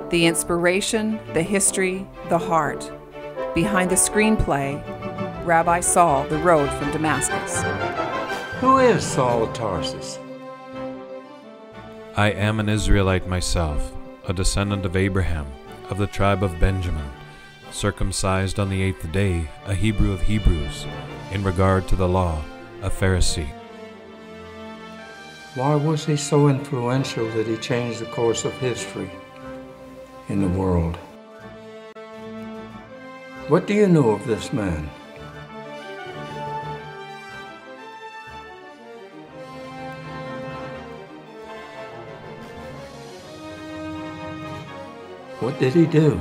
The inspiration, the history, the heart. Behind the screenplay, Rabbi Saul, The Road from Damascus. Who is Saul of Tarsus? I am an Israelite myself, a descendant of Abraham, of the tribe of Benjamin, circumcised on the 8th day, a Hebrew of Hebrews, in regard to the law, a Pharisee. Why was he so influential that he changed the course of history in the world? What do you know of this man? What did he do?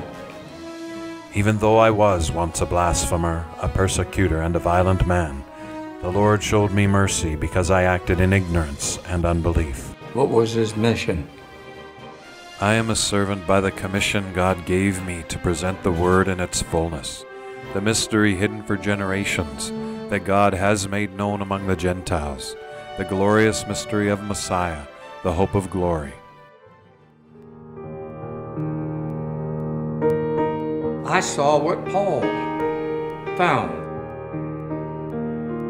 Even though I was once a blasphemer, a persecutor, and a violent man, the Lord showed me mercy because I acted in ignorance and unbelief. What was his mission? I am a servant by the commission God gave me to present the word in its fullness, the mystery hidden for generations that God has made known among the Gentiles, the glorious mystery of Messiah, the hope of glory. I saw what Paul found.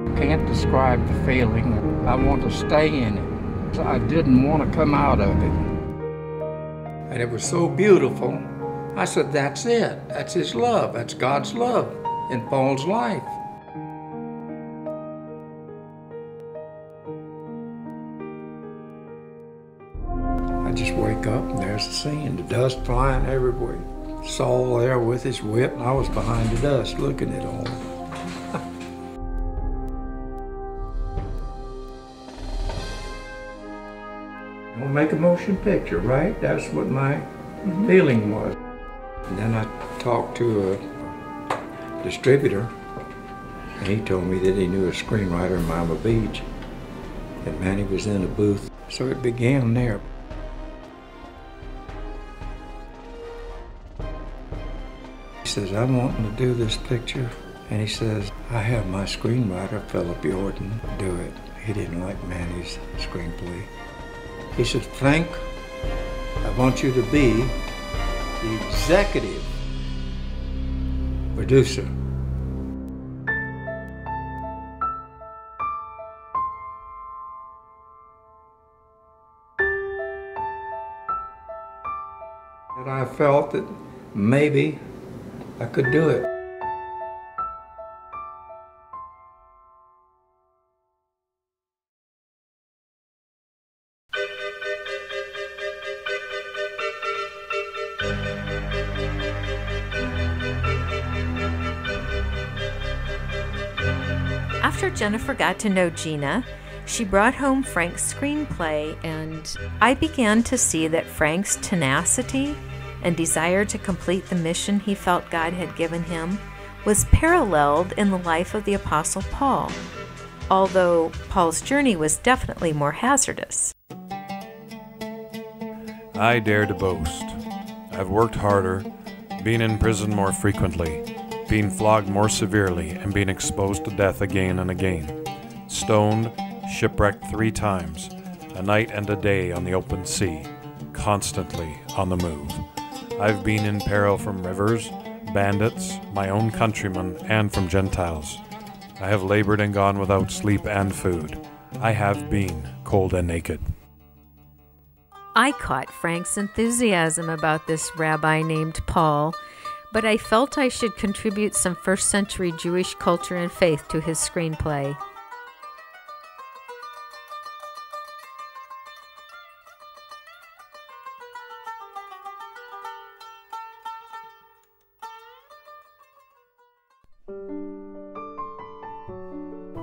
I can't describe the feeling. I want to stay in it. I didn't want to come out of it. And it was so beautiful. I said, that's it. That's his love. That's God's love in Paul's life. I just wake up and there's the scene, the dust flying everywhere. Saul there with his whip, and I was behind the dust looking at all. We'll make a motion picture, right? That's what my feeling was. And then I talked to a distributor, and he told me that he knew a screenwriter in Miami Beach, and Manny was in a booth. So it began there. He says, I'm wanting to do this picture. And he says, I have my screenwriter, Philip Jordan, do it. He didn't like Manny's screenplay. He said, Frank, I want you to be the executive producer. And I felt that maybe I could do it. After Jennifer got to know Gina, she brought home Frank's screenplay, and I began to see that Frank's tenacity and desire to complete the mission he felt God had given him was paralleled in the life of the Apostle Paul, although Paul's journey was definitely more hazardous. I dare to boast. I've worked harder, been in prison more frequently, been flogged more severely, and been exposed to death again and again, stoned, shipwrecked 3 times, a night and a day on the open sea, constantly on the move. I've been in peril from rivers, bandits, my own countrymen, and from Gentiles. I have labored and gone without sleep and food. I have been cold and naked. I caught Frank's enthusiasm about this rabbi named Paul, but I felt I should contribute some first-century Jewish culture and faith to his screenplay.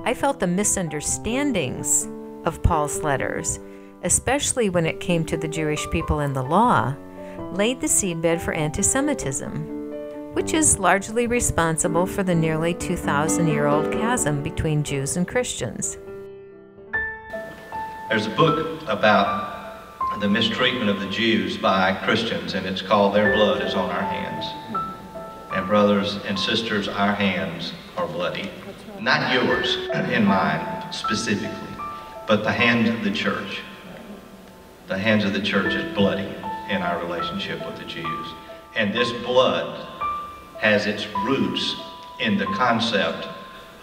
I felt the misunderstandings of Paul's letters, especially when it came to the Jewish people and the law, laid the seedbed for anti-Semitism, which is largely responsible for the nearly 2,000-year-old chasm between Jews and Christians. There's a book about the mistreatment of the Jews by Christians, and it's called Their Blood is on Our Hands. And brothers and sisters, our hands are bloody. Not yours and mine specifically, but the hands of the church. the hands of the church is bloody in our relationship with the Jews. And this blood has its roots in the concept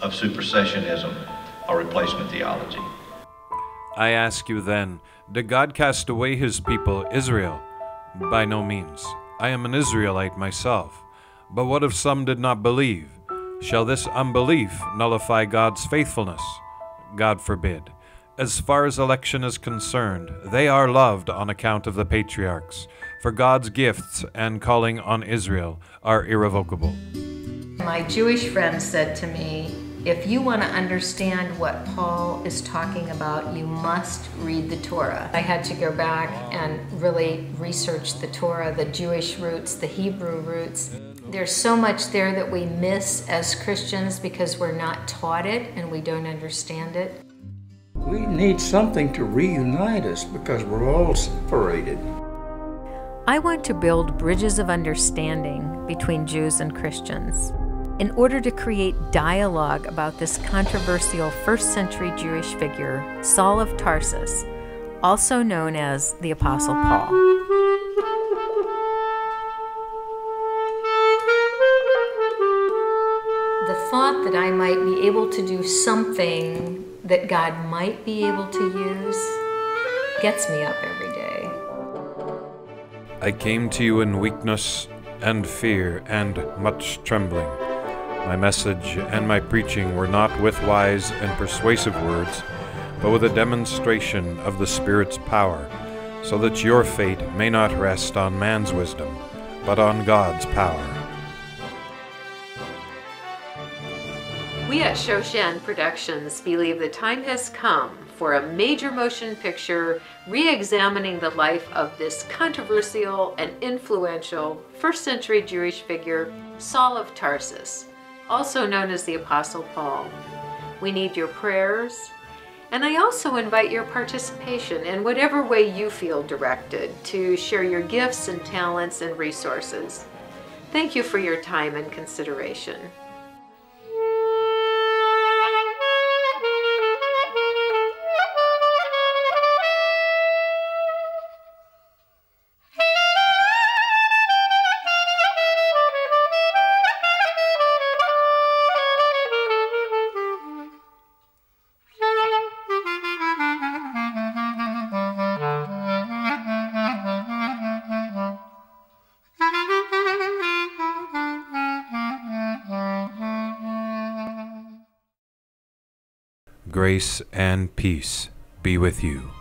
of supersessionism or replacement theology. I ask you then, did God cast away his people, Israel? By no means. I am an Israelite myself. But what if some did not believe? Shall this unbelief nullify God's faithfulness? God forbid. As far as election is concerned, they are loved on account of the patriarchs, for God's gifts and calling on Israel are irrevocable. My Jewish friend said to me, if you want to understand what Paul is talking about, you must read the Torah. I had to go back and really research the Torah, the Jewish roots, the Hebrew roots. There's so much there that we miss as Christians because we're not taught it and we don't understand it. We need something to reunite us because we're all separated. I want to build bridges of understanding between Jews and Christians in order to create dialogue about this controversial first-century Jewish figure, Saul of Tarsus, also known as the Apostle Paul. The thought that I might be able to do something that God might be able to use gets me up every day. I came to you in weakness and fear and much trembling. My message and my preaching were not with wise and persuasive words, but with a demonstration of the Spirit's power, so that your fate may not rest on man's wisdom, but on God's power. We at Shoshan Productions believe the time has come for a major motion picture re-examining the life of this controversial and influential first-century Jewish figure, Saul of Tarsus, also known as the Apostle Paul. We need your prayers, and I also invite your participation in whatever way you feel directed to share your gifts and talents and resources. Thank you for your time and consideration. Grace and peace be with you.